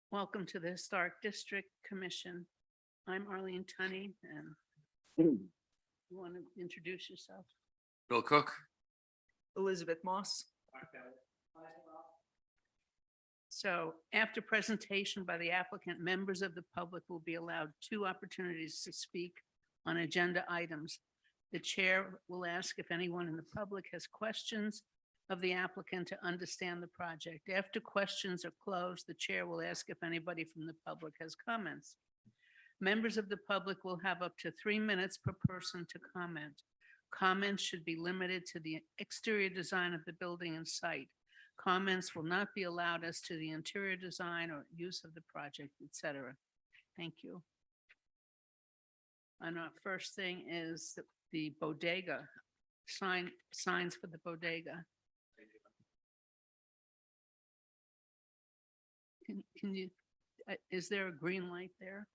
Welcome to the Historic District Commission. I'm Arlene Tunney, and you want to introduce yourself? Bill Cook. Elizabeth Moss. So after presentation by the applicant, members of the public will be allowed 2 opportunities to speak on agenda items. The chair will ask if anyone in the public has questions of the applicant to understand the project. After questions are closed, the chair will ask if anybody from the public has comments. Members of the public will have up to 3 minutes per person to comment. Comments should be limited to the exterior design of the building and site. Comments will not be allowed as to the interior design or use of the project, etc. Thank you. And our first thing is the bodega, signs for the bodega. Can you, is there a green light there?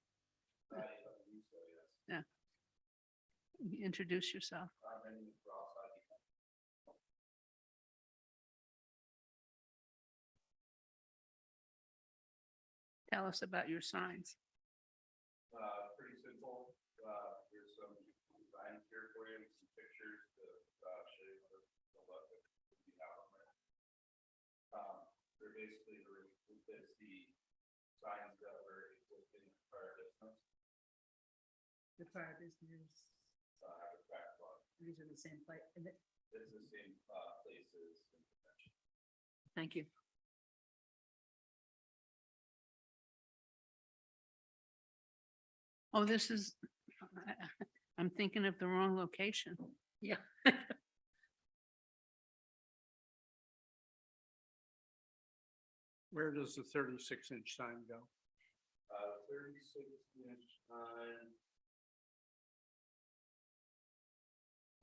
Yeah. Introduce yourself. Tell us about your signs. Pretty simple. Here's some designs here for you, some pictures to show you the look that we have on there. They're basically the signs that were existing in the prior business. The prior business. Have a backlog. These are the same place. It's the same places and convention. Thank you. Oh, this is, I'm thinking of the wrong location. Yeah. Where does the 36-inch sign go? 36-inch sign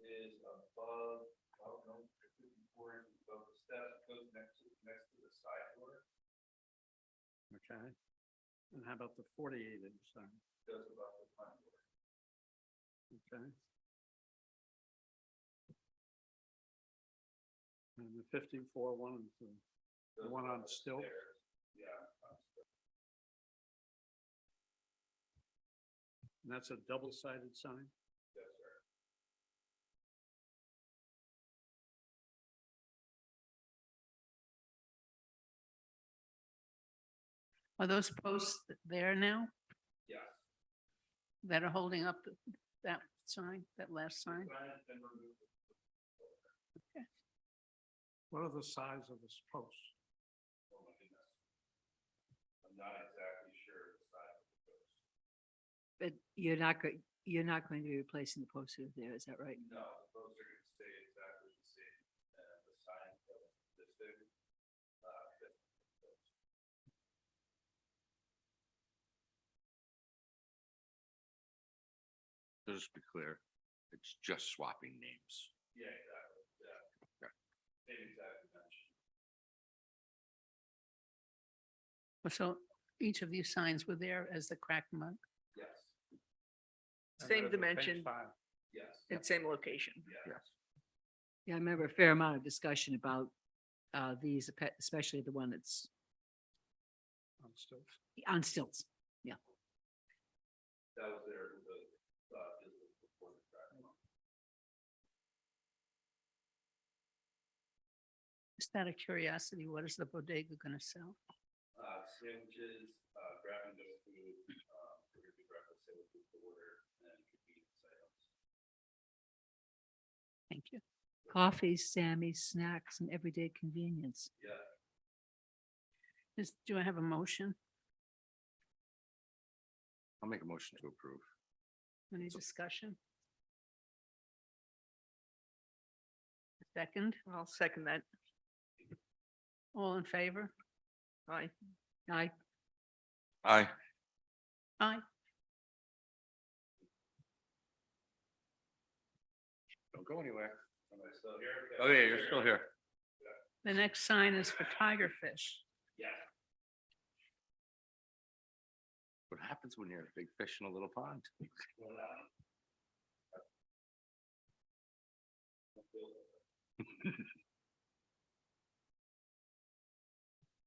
is above, I don't know, 54 inches above the step, goes next to the side door. Okay. And how about the 48-inch sign? Goes above the front door. Okay. And the 54 one is the one on stilts. Yeah. And that's a double-sided sign? Yes, sir. Are those posts there now Yes. that are holding up that sign, that last sign? Sign has been removed. What are the size of this post? Oh my goodness. I'm not exactly sure the size of the post. But you're not going to be replacing the poster there, is that right? No, the posts are gonna stay exactly the same, and the sign that was listed, that- So just to be clear, it's just swapping names. yeah, exactly, yeah. Okay. Same exact dimension. So each of these signs were there as the crack mug. Yes, And Same there's a page dimension. 5. yes, And same location. yeah. Yeah, I remember a fair amount of discussion about these, especially the one that's On stilts. on stilts. That was there, business before the crack month. Just out of curiosity, what is the bodega going to sell? Sandwiches, grab and go food, we're gonna do breakfast sandwiches to order, and convenience items. Thank you. Coffees, Sammys, snacks, and everyday convenience. Yeah, Do I have a motion? I'll make a motion to approve. Any discussion? Second, I'll second that. all in favor? Aye. I, Aye. Aye. Don't go anywhere. am I still here? Oh, yeah, you're still here. The next sign is for Tiger Fish. Yeah. What happens when you're a big fish in a little pond? Well,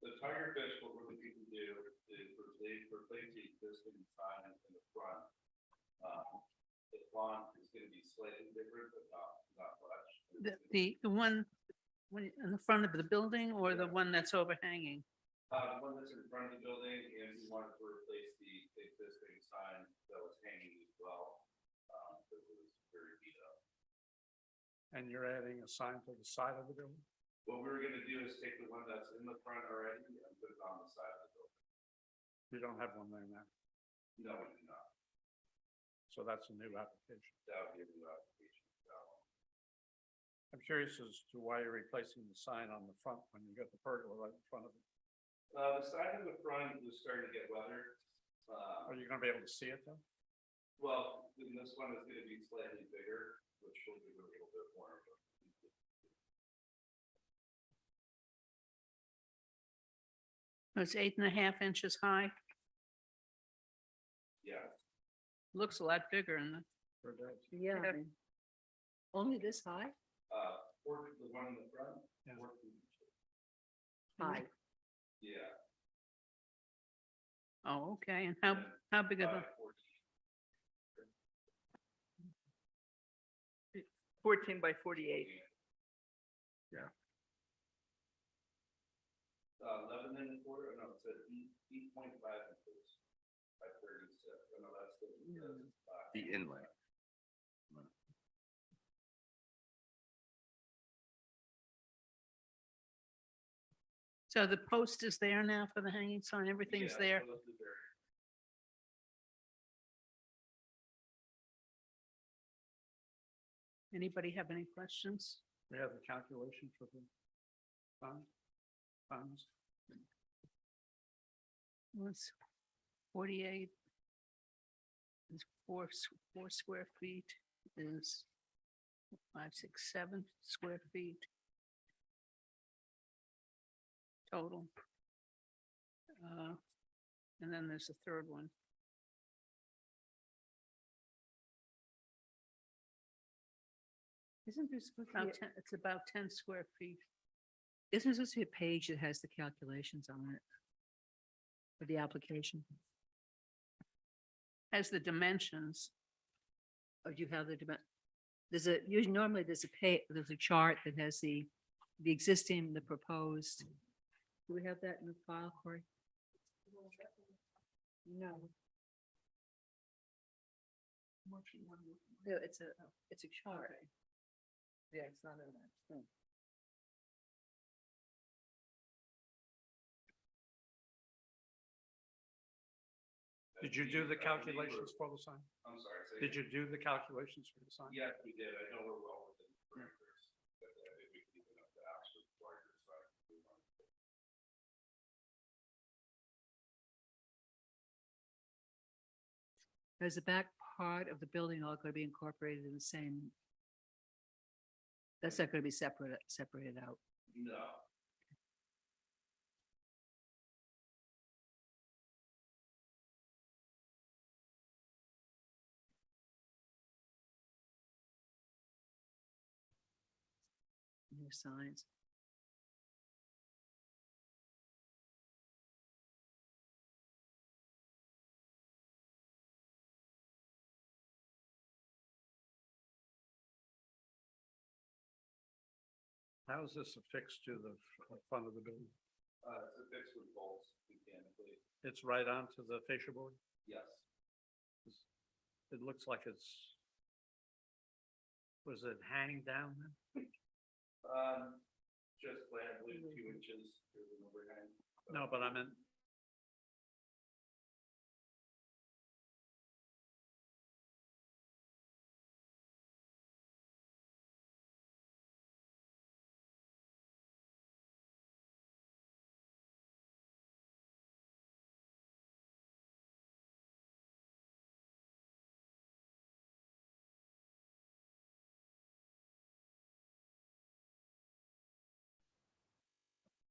The Tiger Fish, what we're looking to do is replace the existing sign in the front. The font is gonna be slightly different, but not much. The one in the front of the building or the one that's overhanging? The one that's in front of the building, and we wanted to replace the existing sign that was hanging as well. That was very beat up. And you're adding a sign to the side of the building? What we were gonna do is take the one that's in the front already and put it on the side of the building. You don't have one there now. No, we do not. So that's a new application. That would be a new application. for that one. I'm curious as to why you're replacing the sign on the front when you got the pergola right in front of it. The side of the front was starting to get weathered. Are you gonna be able to see it though? Well, then this one is gonna be slightly bigger, which will give it a little bit more of a. It's 8.5 inches high. Yeah, Looks a lot bigger in the, Or does? yeah. Yeah. Only this high? the one in the front. Yeah. 14 inches. High. Yeah. oh, okay. And how big of a, 14 by 48. 11 and a quarter, no, it said 8.5 inches by 36. No, that's The inlay. so the post is there now for the hanging sign? Everything's Yeah, there? so this is very- Anybody have any questions? We have the calculation for the sign? Signs? Was 48 is 4 square feet is 5, 6, 7 square feet total. And then there's a third one. Isn't there supposed to About be, 10, it's about 10 square feet. isn't there supposed to be a page that has the calculations on it? For the application? Has the dimensions. Or do you have the, there's a, usually normally there's a chart that has the existing, the proposed. Do we have that in the file, Corey? No. No, it's a chart. Yeah, it's not in that. Did you do the calculations for the sign? I'm sorry. say Did again? you do the calculations for the sign? Yes, we did. I know we're well within the parameters. But I think we can even up the absolute larger size. Is the back part of the building all going to be incorporated in the same? That's not going to be separated out. No. New signs. How is this affixed to the front of the building? It's a fixed with bolts mechanically. It's right onto the fascia board? Yes. It looks like it's, was it hanging down then? Just flat, I believe 2 inches. There's an overhang. No, but I meant.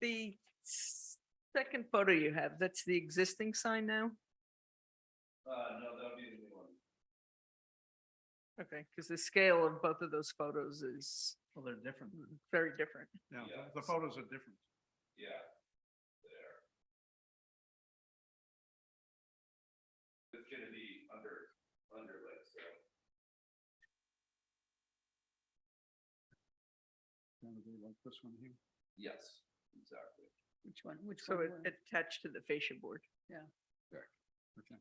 The second photo you have, that's the existing sign now? No, that'll be the new one. Okay, because the scale of both of those photos is Well, they're different. very different. Yeah, Yeah. the photos are different. Yeah. There. It's gonna be underlaid, so. Wanna do like this one here? Yes, exactly. Which one? Which So one? it attached to the fascia board. Okay.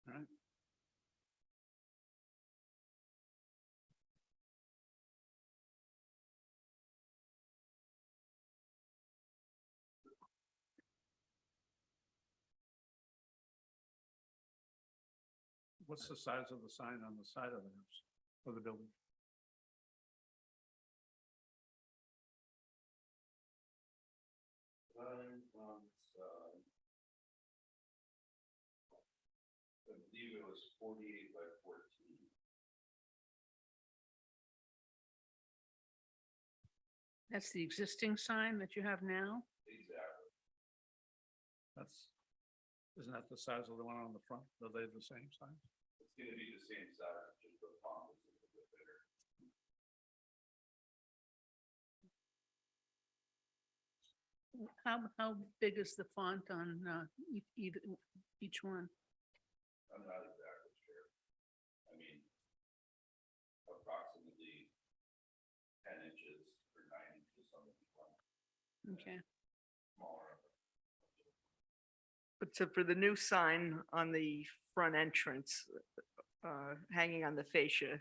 All right. What's the size of the sign on the side of the house, of the building? I believe it was 48 by 14. That's the existing sign that you have now? Exactly. Isn't that the size of the one on the front? Are they the same size? It's gonna be the same size, just the font is a little bit bigger. How big is the font on each one? I'm not exactly sure. I mean, approximately 10 inches or 9 inches on the one, Okay. smaller. But so for the new sign on the front entrance, hanging on the fascia,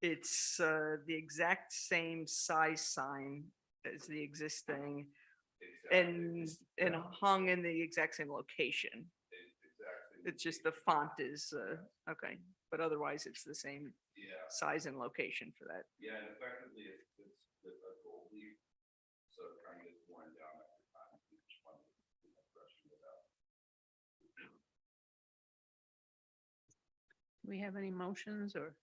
it's the exact same size sign as the existing Exactly. and hung in the exact same location. Exactly. It's just the font is, okay, but otherwise it's the same Yeah, size and location for that. yeah, and effectively it's with a gold leaf, so it kind of gets worn down after time, each one, brushing it out. Do we have any motions or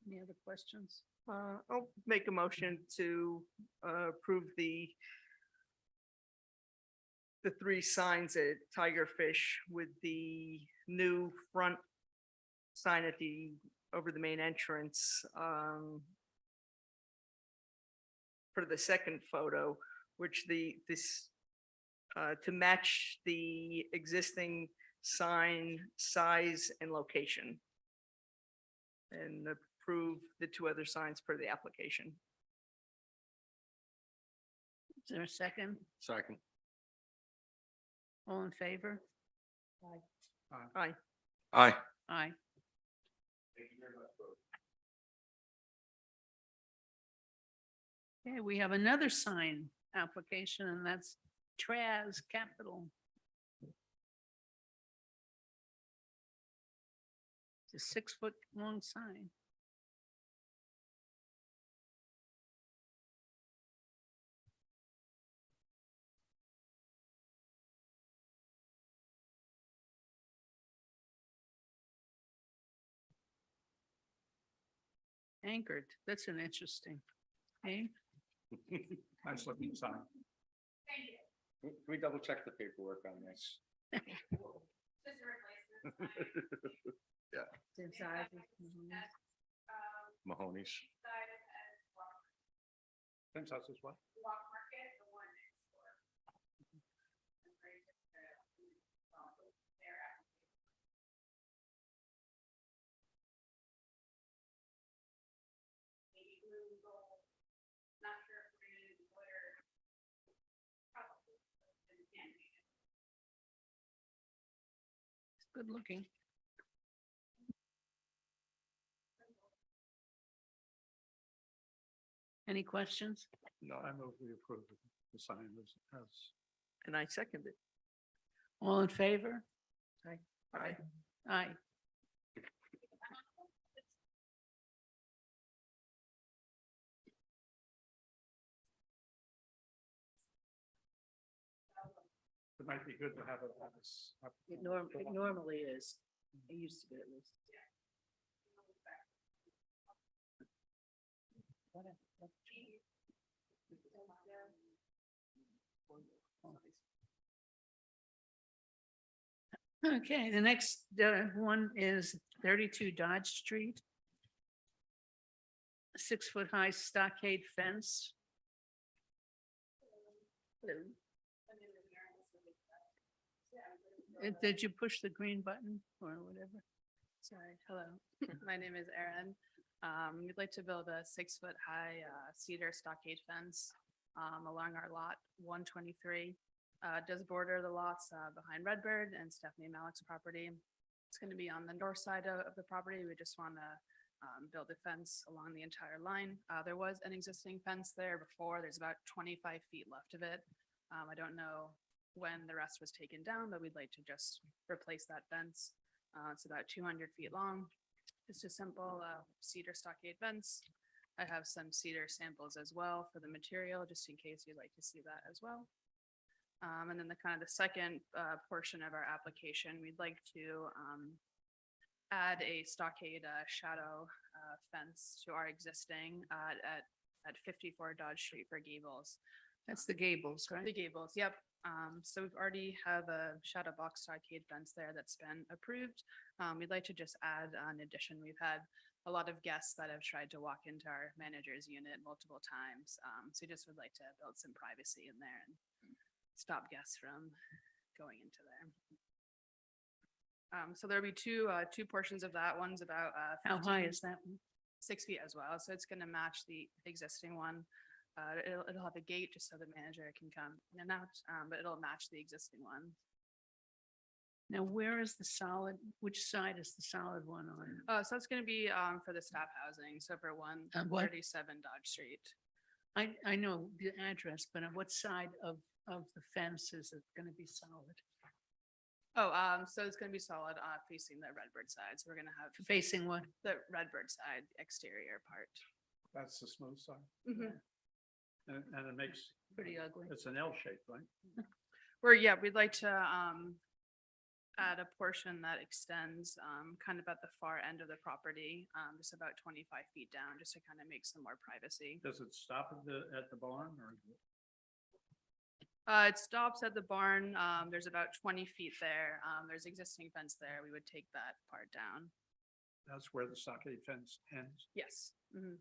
any other questions? I'll make a motion to approve the 3 signs at Tigerfish with the new front sign at over the main entrance, for the second photo, which to match the existing sign size and location. And approve the two other signs per the application. Is there a second? Second. All in favor? Aye. Aye. Aye. Thank you very much, folks. Okay, we have another sign application, and that's Traz Capital. It's a 6-foot long sign. Anchored, that's an interesting name. Nice looking sign. Can we double check the paperwork on this? Same size. Mahoney's. Same size as what? Good looking. Any questions? No, I move we approve the sign as And I second it. All in favor? Aye. Aye. it might be good to have it as. It normally is. It used to be at least. Okay, the next one is 32 Dodge Street. 6-foot high stockade fence. Did you push the green button or whatever? Sorry, hello, my name is Erin. We'd like to build a 6-foot high cedar stockade fence along our lot 123. It does border the lots behind Redbird and Stephanie Malik's property. It's going to be on the north side of the property. We just want to build a fence along the entire line. There was an existing fence there before. There's about 25 feet left of it. I don't know when the rest was taken down, but we'd like to just replace that fence. It's about 200 feet long. It's a simple cedar stockade fence. I have some cedar samples as well for the material, just in case you'd like to see that as well. And then the second portion of our application, we'd like to add a stockade shadow fence to our existing at 54 Dodge Street for Gables. That's the gables, right? The Gables, yep. So we've already have a shadow box stockade fence there that's been approved. We'd like to just add an addition. We've had a lot of guests that have tried to walk into our manager's unit multiple times. So we just would like to build some privacy in there and stop guests from going into there. So there'll be two portions of that. One's about How high 15 is that one? 6 feet as well. So it's going to match the existing one. It'll have a gate just so the manager can come in and out, but it'll match the existing one. Now, where is the solid, which side is the solid one on? So it's going to be for the staff housing. So for what? 137 Dodge Street. I know the address, but on what side of the fence is it going to be solid? So it's going to be solid facing the Redbird side. So we're going to have Facing what? the Redbird side exterior part. That's the smooth side. Mhm. And it makes, Pretty ugly. it's an L shape, right? We'd like to add a portion that extends kind of at the far end of the property, just about 25 feet down, just to kind of make some more privacy. Does it stop at the barn or? It stops at the barn. There's about 20 feet there. There's existing fence there. We would take that part down. That's where the stockade fence ends. Yes. Mhm.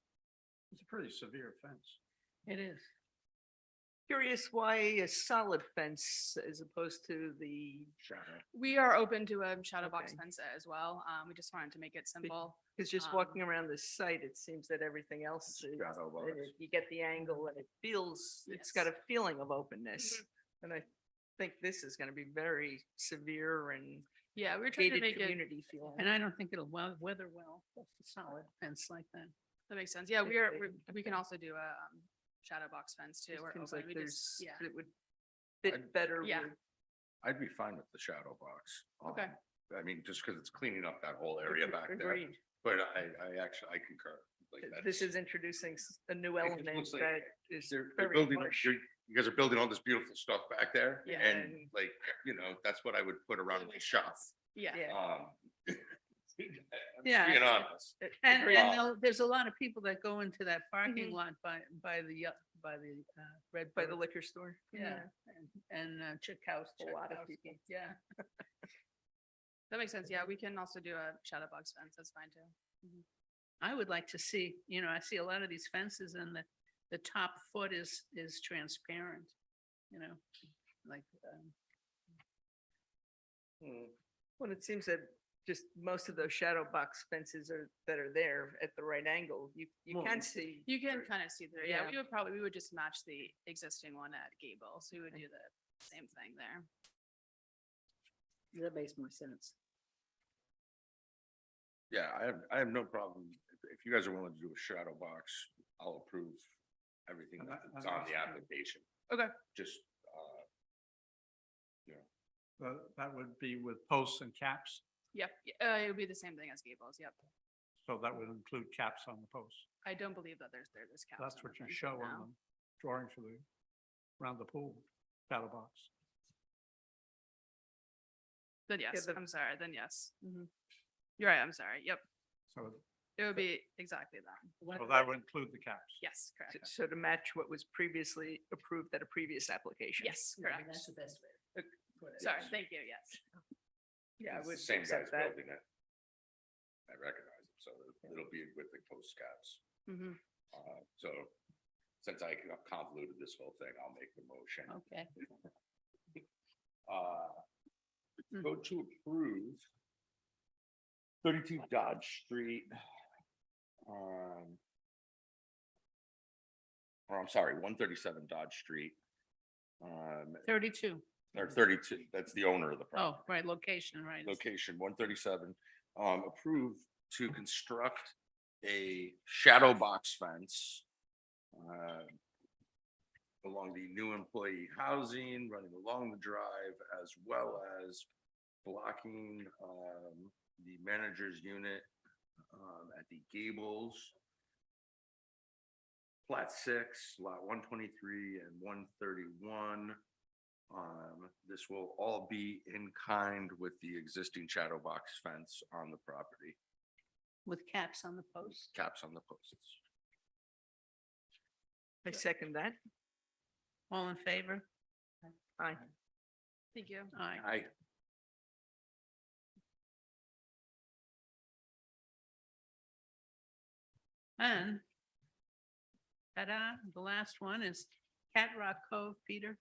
It's a pretty severe fence. It is. Curious why a solid fence as opposed to the, We are open to a shadow box Okay. fence as well. We just wanted to make it simple. because just walking around the site, it seems that everything else is, Shadow box. you get the angle and it feels, it's got a Yes. feeling of openness. And I think this is gonna be very severe and Yeah, we were trying to gated make it, community feeling. And I don't think it'll weather well, a solid fence like that. that makes sense. Yeah, Okay. we can also do a shadow box fence too. It We're seems open. like We just, there's, yeah. it would fit better Yeah. with. I'd be fine with the shadow box. Okay. I mean, just because it's cleaning up that whole area back there, Agreed. but I concur. Like, This that's- is introducing a new it element looks like that is They're very building, harsh. you guys are building all this beautiful stuff back there. Yeah. And like, that's what I would put around my shop. Yeah. Yeah. I'm Yeah. Being honest. And, Agreed. there's a lot of people that go into that parking Mhm. lot by the Red. By the Bird. liquor store. Yeah, and Chick House. A Chick lot of House, people. Yeah. That makes sense. Yeah, we can also do a shadow box fence. That's fine too. I would like to see, I see a lot of these fences and the top foot is transparent, like, Well, it seems that just most of those shadow box fences that are there at the right angle, you Well, can see. You can kind of see through. Yeah, Yeah. we would just match the existing one at Gables. We would do the same thing there. That makes more sense. Yeah, I have no problem. If you guys are willing to do a shadow box, I'll approve everything And that- that's and on the that's- application. Okay. Just, That would be with posts and caps. Yep. It would be the same thing as Gables. Yep. So that would include caps on the posts. I don't believe that there's caps. That's on what the you fence show right on now. the drawing for around the pool, shadow box. Then yes, the- I'm sorry. Then yes. You're right. I'm sorry. Yep. So It would be exactly that. so that would include the caps. Yes, correct. So to match what was previously approved at a previous application. Yes, correct. That's the best way. Sorry. Thank you. Yes. Yeah, I it's would the same guys accept that. building it. I recognize it, so it'll be with the post caps. Mhm. So since I convoluted this whole thing, I'll make the motion. okay. Vote to approve 32 Dodge Street. Or I'm sorry, 137 Dodge Street. 32. Or 32, that's the owner of the property. Oh, right, location, right. Location 137, approved to construct a shadow box fence along the new employee housing, running along the drive, as well as blocking the manager's unit at the Gables, Plat 6, Lot 123 and 131. This will all be in kind with the existing shadow box fence on the property, With caps on the post. caps on the posts. I second that. All in favor? Aye. Thank you. Aye. And ta-da, the last one is Cat Rock Cove, Peter.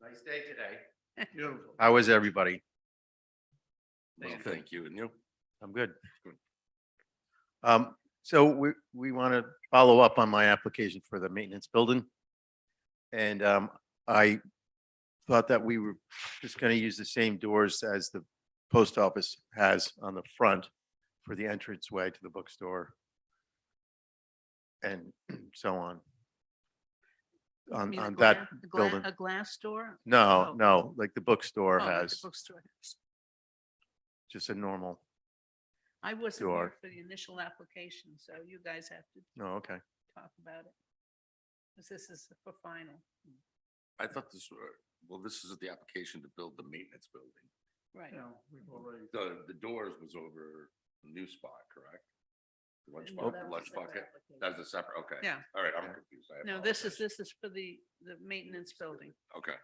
Nice day today. Beautiful. How is everybody? Well, thank you, and you. I'm good. So we want to follow up on my application for the maintenance building. And I thought that we were just going to use the same doors as the post office has on the front for the entranceway to the bookstore. And so on. You mean a On that a building. A glass door? No, Oh. no, like the bookstore Oh, like the has bookstore. just a normal, I wasn't door. here for the initial application, so you guys have to no, okay. talk about it. 'Cause this is for final, I thought this were, well, this is the application to build the maintenance building. right? We've already. The doors was over a new spot, correct? The lunch No, bucket, lunch bucket, that was a separate, okay. Yeah. All right, I'm confused. I No, this apologize. is for the maintenance building. Okay,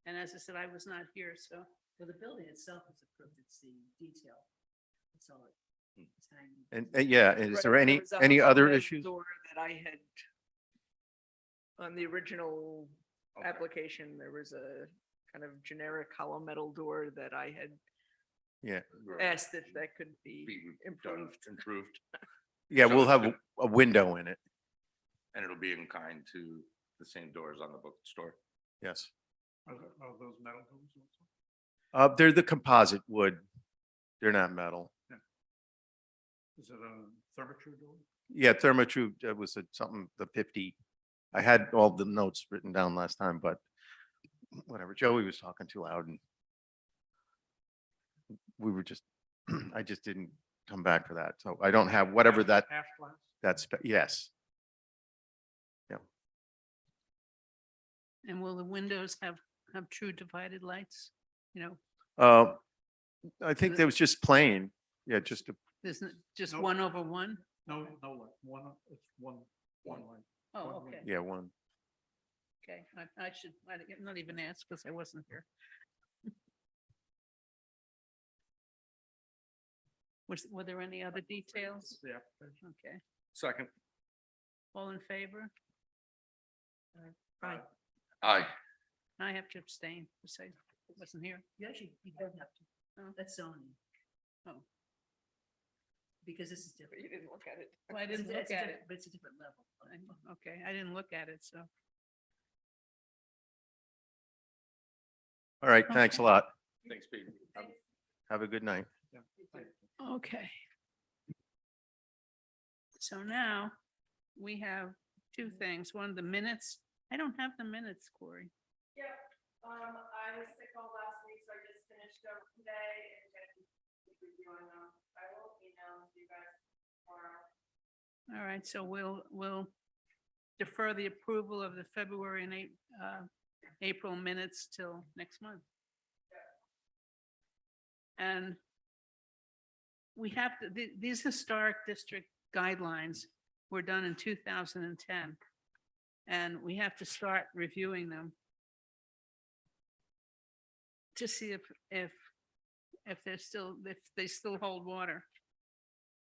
And as I said, I was not here, so Well, the building itself is approved, it's the detail. That's all it's hanging. And yeah, is Right, there any, was a any other overhead issues? Door that I had, on the original Okay. application, there was a kind of generic hollow metal door that I had Yeah, asked if that could be Be done, improved. improved, yeah, So we'll it's have good. a window in it. and it'll be in kind to the same doors on the bookstore. Yes. Are those metal doors also? They're the composite wood. They're not metal. Is it a Therma-Tru door? Yeah, Therma-Tru, was something, the 50. I had all the notes written down last time, but whatever, Joey was talking too loud and we were just, I just didn't come back for that. So I don't have whatever that, Half glass? yes. And will the windows have true divided lights? You know, Uh, I think there was just plain, yeah, just a, there's just Nope. 1/1? No, no light. It's one light. Oh, One okay, yeah, one. okay. I should, I did not even ask because I wasn't here. Were there any other details? The application. Okay, Second. all in favor? Aye. Aye. I have to abstain because I wasn't here. You actually, you don't have to. Oh. That's zoning. Oh. Because this is different. You didn't look at it. Well, I didn't It's look a at diff- it. But it's a different level. Okay, I didn't look at it, so. All right, thanks a Okay. lot. Thanks, Pete. Have a good night. Yeah. Thank you. Okay. So now we have two things. One, the minutes. I don't have the minutes, Corey. Yep, I was sick all last week, so I just finished up today and then reviewing them. I will email to you guys tomorrow. All right, so we'll defer the approval of the February and April minutes till next month. And we have to, these historic district guidelines were done in 2010. And we have to start reviewing them to see if they still hold water.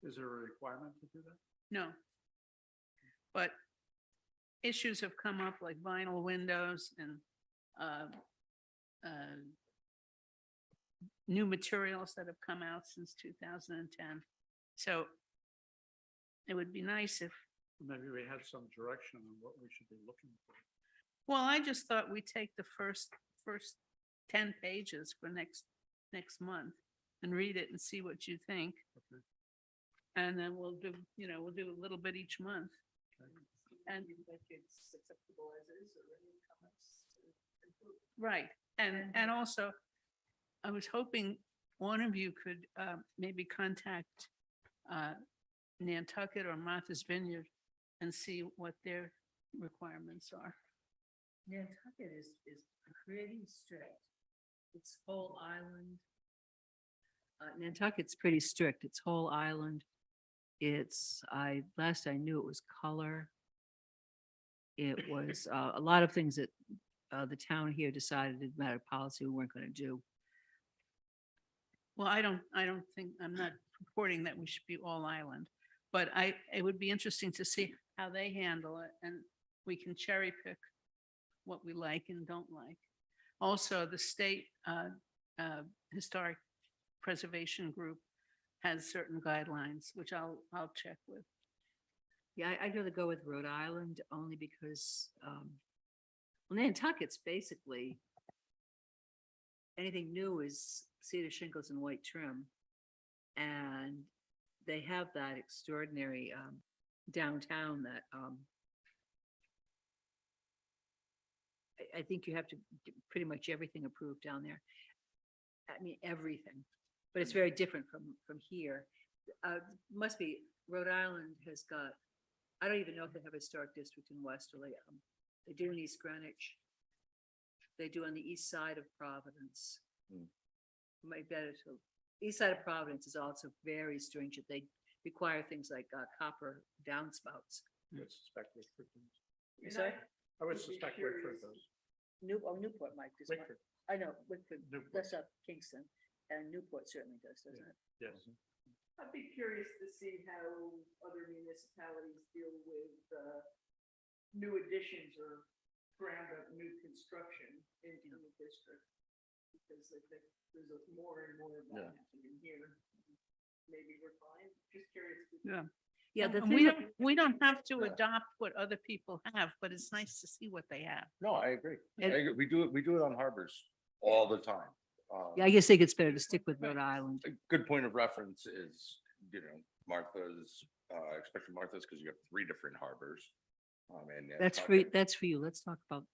Is there a requirement to do that? No. But issues have come up like vinyl windows and new materials that have come out since 2010. So it would be nice if, Maybe we had some direction on what we should be looking for. well, I just thought we'd take the first 10 pages for next month and read it and see what you think. Okay. And then we'll do a little bit each month. And It's acceptable as is or any comments to improve? right, and also, I was hoping one of you could maybe contact Nantucket or Martha's Vineyard and see what their requirements are. Nantucket is pretty strict. It's whole island. Nantucket's pretty strict. It's whole island. It's, last I knew it was color. It was a lot of things that the town here decided as a matter of policy we weren't going to do. Well, I don't think, I'm not purporting that we should be all island, but it would be interesting to see how they handle it, and we can cherry pick what we like and don't like. Also, the state historic preservation group has certain guidelines, which I'll check with. Yeah, I'd rather go with Rhode Island only because, well, Nantucket's basically, anything new is cedar shingles and white trim. And they have that extraordinary downtown that I think you have to get pretty much everything approved down there. I mean, everything, but it's very different from here. Must be, Rhode Island has got, I don't even know if they have a historic district in Westerly. They do in East Greenwich. They do on the east side of Providence. Might better to, east side of Providence is also very stringent. They require things like copper downspouts. I would suspect Wickford does. You sorry? I would suspect Wickford does. Newport might. Wickford. I know, Wickford, Newport. that's up Kingston, and Newport certainly does, doesn't it? Yes. I'd be curious to see how other municipalities deal with new additions or ground up new construction into the district. Because I think there's more and more of Yeah. that happening here. Maybe we're fine, just curious. Yeah. Yeah, the And thing, we don't have to Yeah. adopt what other people have, but it's nice to see what they have. No, I agree. And- We do it on harbors all the time. yeah, I just think it's better to stick with Rhode Island. A good point of reference is, Martha's, especially Martha's, because you have 3 different harbors. And That's for, Nantucket. that's for you. Let's talk about.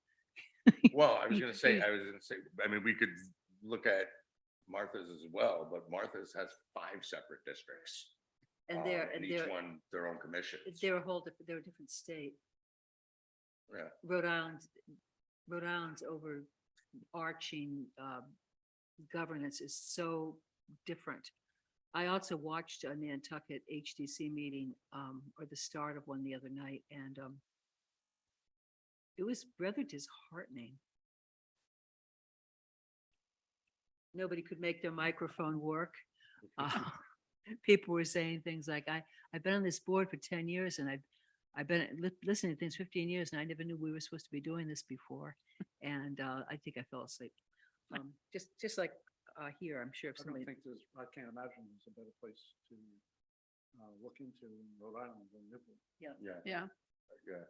Well, I was gonna say, I mean, we could look at Martha's as well, but Martha's has 5 separate districts. And they're, And and each they're, one, their own commissions. they're a whole different, they're a different state. Yeah. Rhode Island's overarching governance is so different. I also watched a Nantucket HDC meeting, or the start of one the other night, and it was rather disheartening. Nobody could make their microphone work. People were saying things like, I've been on this board for 10 years and I've been listening to things 15 years and I never knew we were supposed to be doing this before. And I think I fell asleep. Just like here, I'm sure if I don't somebody, think I can't imagine there's a better place to look into in Rhode Island than Newport. Yeah. Yeah. Yeah.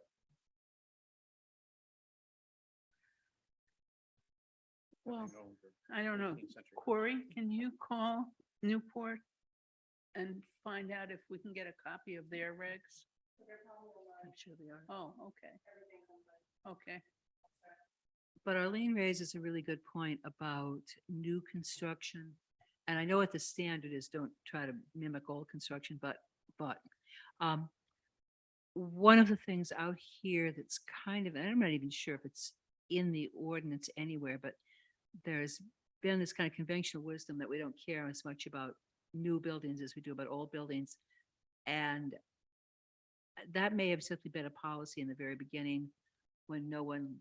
Well, Having known the I don't know. 18th century. Corey, can you call Newport and find out if we can get a copy of their regs? I'm sure they are. Oh, okay. Okay. But Arlene raises a really good point about new construction. And I know what the standard is, don't try to mimic old construction, but one of the things out here that's kind of, and I'm not even sure if it's in the ordinance anywhere, but there's been this kind of conventional wisdom that we don't care as much about new buildings as we do about old buildings. And that may have simply been a policy in the very beginning when no one,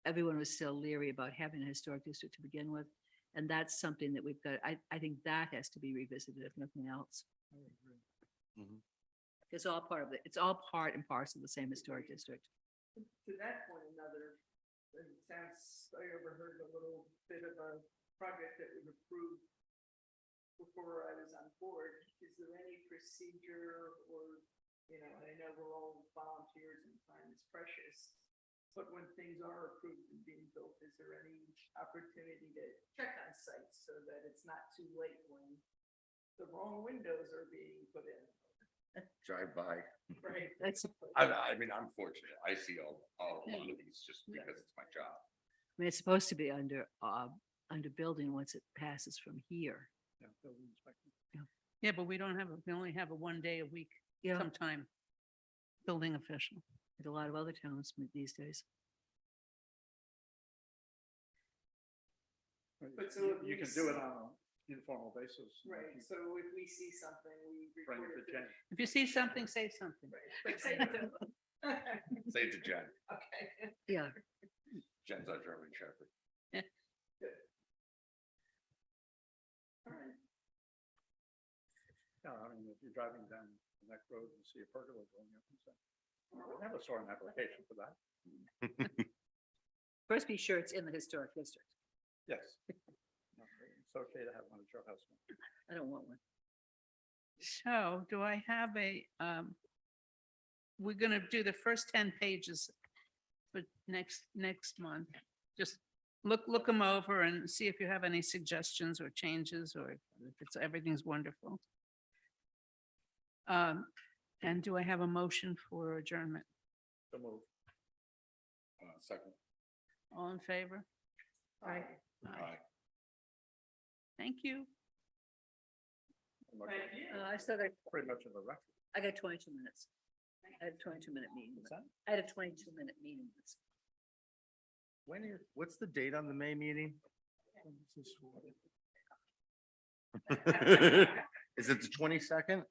everyone was still leery about having a historic district to begin with. And that's something that we've got, I think that has to be revisited if nothing else. I would agree. Mhm. It's all part of it. It's all part and parcel of the same historic district. To that point, it sounds, I overheard a little bit of a project that was approved before I was on board. Is there any procedure or, and I know we're all volunteers and time is precious, but when things are approved and being built, is there any opportunity to check on sites so that it's not too late when the wrong windows are being put in? Drive by. Right. That's, I mean, I'm fortunate. I see a lot of these just because it's my job. I mean, it's supposed to be under building once it passes from here. Yeah, building inspector. Yeah, but we don't have, we only have a 1 day a week Yeah, sometime. Building official. like a lot of other towns these days. But so if You we can do it on an informal basis. Right, so if we see something, we Bring report it it to to. Jen. If you see something, say something. Right, but say it to- Say it to Jen. Okay. Yeah, Jen's our German Shepherd. All right. Yeah, I mean, if you're driving down the next road and see a pergola going up, you say, "Oh, I never saw an application for that." first be sure it's in the historic district. Yes. No, it's okay to have one at your house. I don't want one. So do I have we're gonna do the first 10 pages for next month. Just look them over and see if you have any suggestions or changes or if everything's wonderful. And do I have a motion for adjournment? So move. Second. All in favor? Aye. Aye. Thank you. Much- Thank you. I still got, Pretty much of a record. I got 22 minutes. I had a 22-minute meeting. What's that? I had a 22-minute meeting. What's the date on the May meeting? Is it the 22nd?